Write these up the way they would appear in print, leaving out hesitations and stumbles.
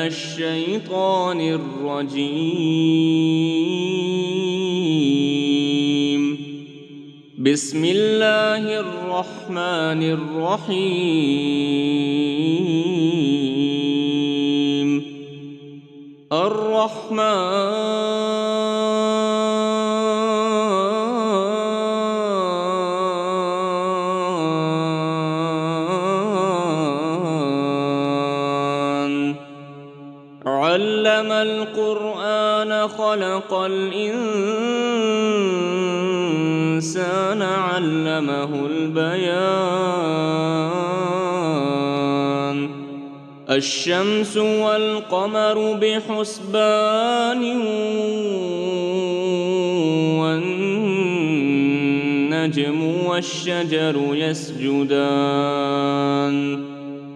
الشيطان الرجيم. بسم الله الرحمن الرحيم. الرحمن علم القرآن خلق الإنسان علمه البيان. الشمس والقمر بحسبان والنجم والشجر يسجدان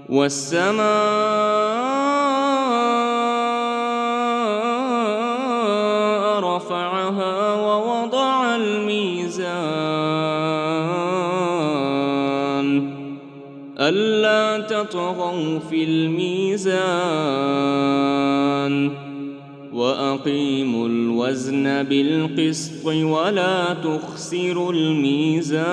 والسماء رفعها ووضع الميزان ألا تطغوا في الميزان وأقيموا الوزن بالقسط ولا تخسروا الميزان.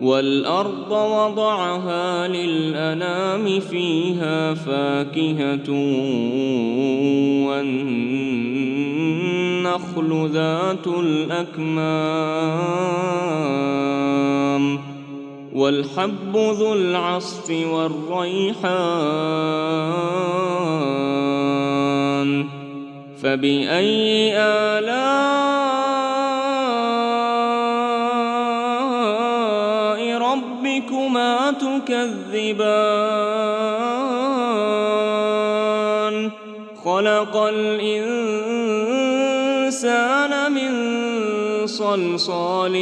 والأرض وضعها للأنام فيها فاكهة والنخل ذات الأكمام والحب ذو العصف والريحان. فبأي آلاء ربكما تكذبان؟ خلق الإنسان من صلصال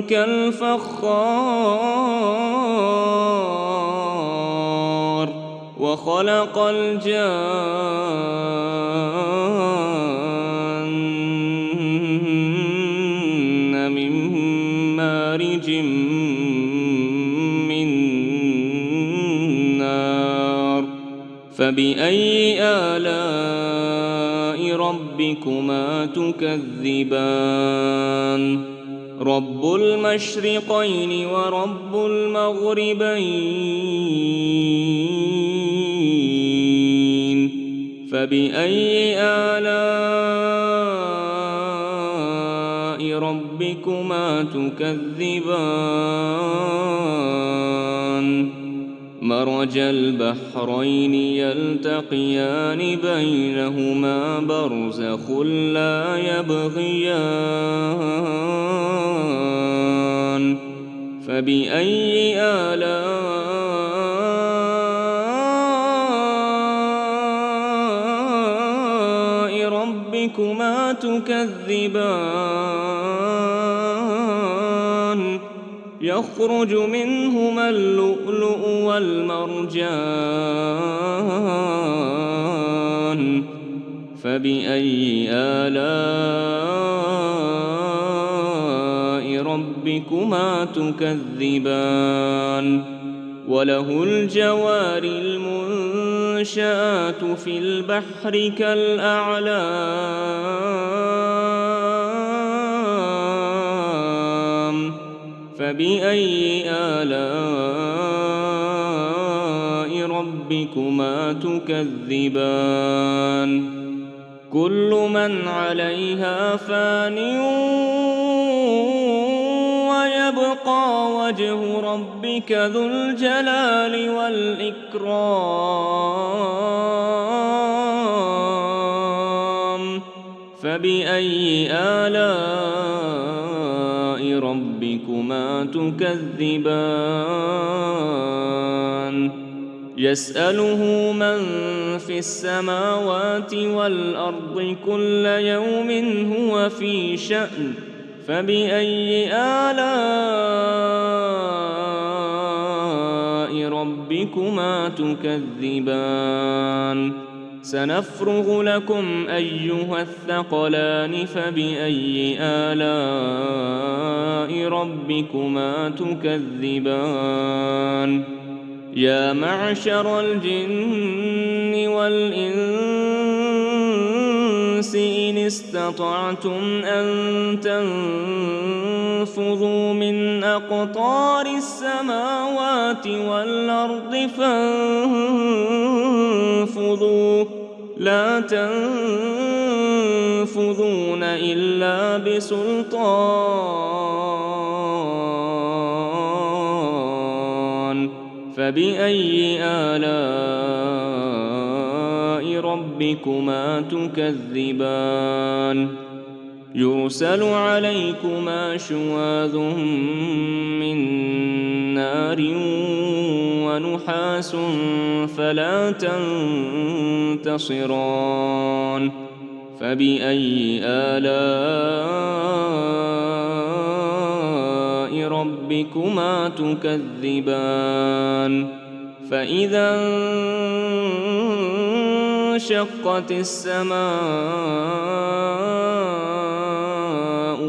كالفخار وخلق الجان من مارج من نار. فبأي آلاء ربكما تكذبان؟ رب المشرقين ورب المغربين. فبأي آلاء ربكما تكذبان؟ مرج البحرين يلتقيان بينهما برزخ لا يبغيان. فبأي آلاء ربكما تكذبان؟ يخرج منهما اللؤلؤ والمرجان. فبأي آلاء ربكما تكذبان؟ وله الجوار المنشآت في البحر كالأعلام. فبأي آلاء ربكما تكذبان؟ كل من عليها فان ويبقى وجه ربك ذو الجلال والإكرام. فبأي آلاء ربكما تكذبان؟ يسأله من في السماوات والأرض كل يوم هو في شأن. فبأي آلاء ربكما تكذبان؟ سنفرغ لكم أيها الثقلان. فبأي آلاء ربكما تكذبان؟ يا معشر الجن والإنس إن استطعتم أن تنفذوا من أقطار السماوات والأرض فانفذوا لا تنفذون إلا بسلطان فبأي آلاء ربكما تكذبان يرسل عليكما شواظ من نار ونحاس فلا تنتصران فبأي آلاء ربكما تكذبان فإذا انشقت السماء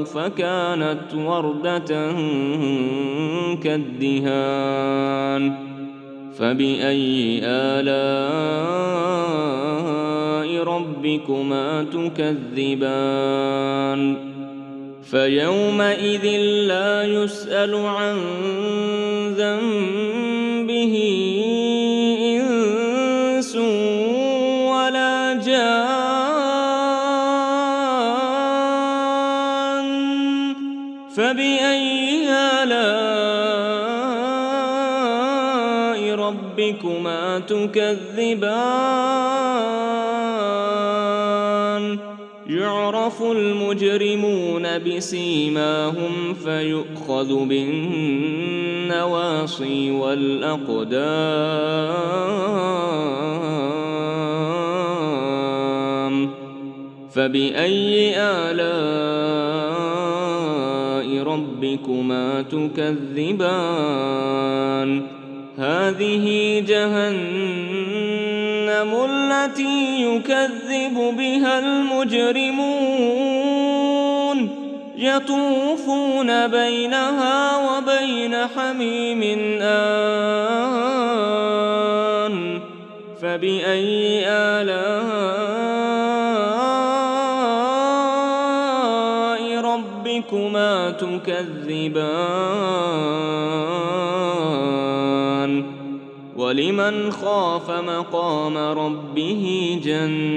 فكانت وردة كالدهان فبأي آلاء ربكما تكذبان فيومئذ لا يسأل عن ذنبه إنس ولا جان فبأي آلاء ربكما تكذبان يعرف المجرمون بسيماهم فيؤخذ بالنواصي والأقدام فبأي آلاء ربكما تكذبان هذه جهنم التي يكذب بها المجرمون يطوفون بينها وبين حميم آن فبأي آلاء ربكما تكذبان ولمن خاف مقام ربه جنتان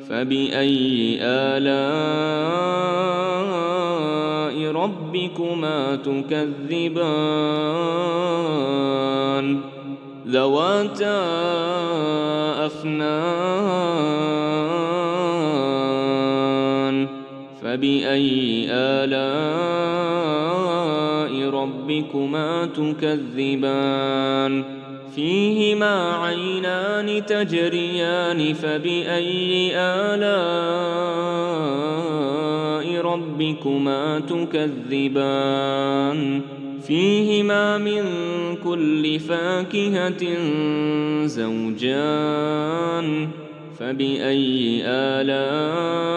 فبأي آلاء ربكما تكذبان ذواتا أفنان فبأي آلاء ربكما تكذبان فيهما عينان تجريان فبأي آلاء ربكما تكذبان فيهما من كل فاكهة زوجان فبأي آلاء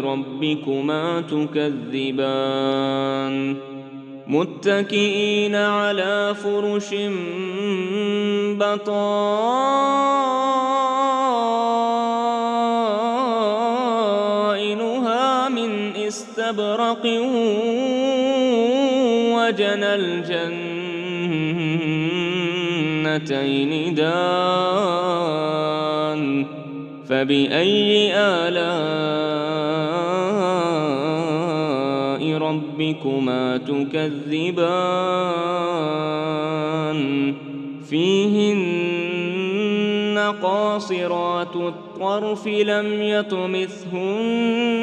ربكما تكذبان متكئين على فرش بطائنها من استبرق وجنى الجنتين دان فبأي آلاء ربكما تكذبان فيهن قاصرات الطرف لم يطمثهن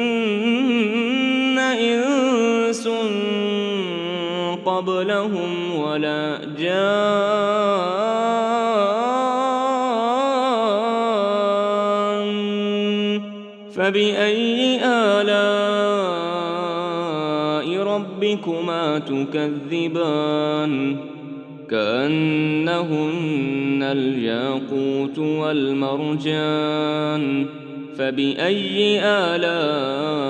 إنس قبلهم ولا جان فبأي آلاء ربكما تكذبان كأنهن الياقوت والمرجان فبأي آلاء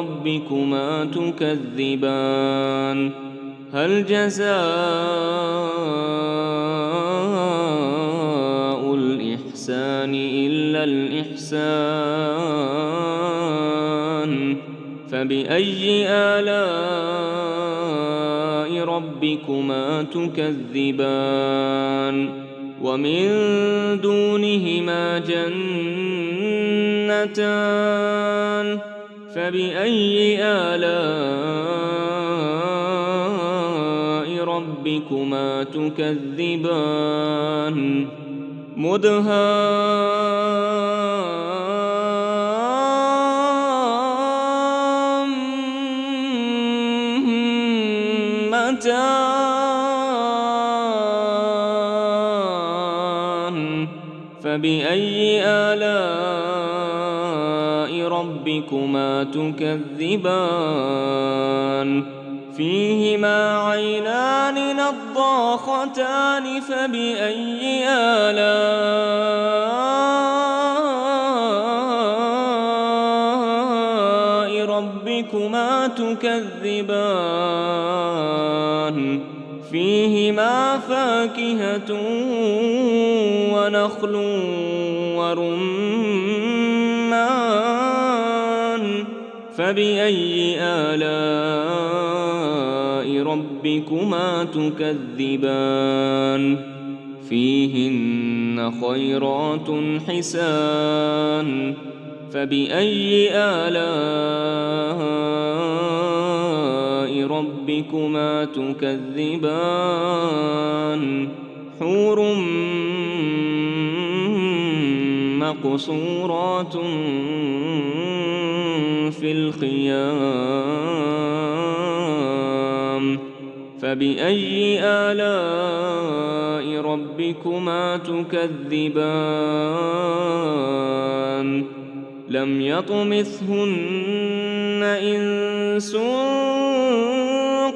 ربكما تكذبان هل جزاء الإحسان إلا الإحسان فبأي آلاء ربكما تكذبان ومن دونهما جنتان فبأي آلاء ربكما تكذبان مدهامتان فبأي آلاء ربكما تكذبان فيهما عينان نضاختان فبأي آلاء ربكما تكذبان فيهما فاكهة ونخل ورمان فبأي آلاء ربكما تكذبان فيهن خيرات حسان فبأي آلاء ربكما تكذبان حور مقصورات في الخيام فبأي آلاء ربكما تكذبان لم يطمثهن إنس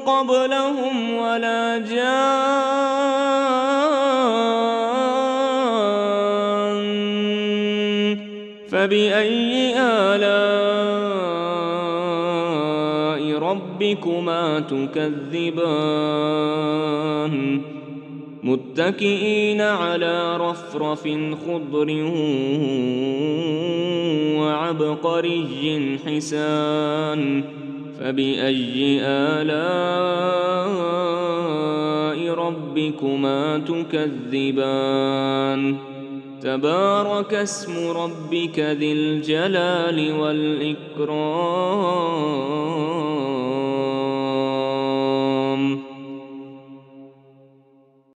قبلهم ولا جان فبأي آلاء ربكما تكذبان متكئين على رفرف خضر وعبقري حسان فبأي آلاء ربكما تكذبان تبارك اسم ربك ذي الجلال والإكرام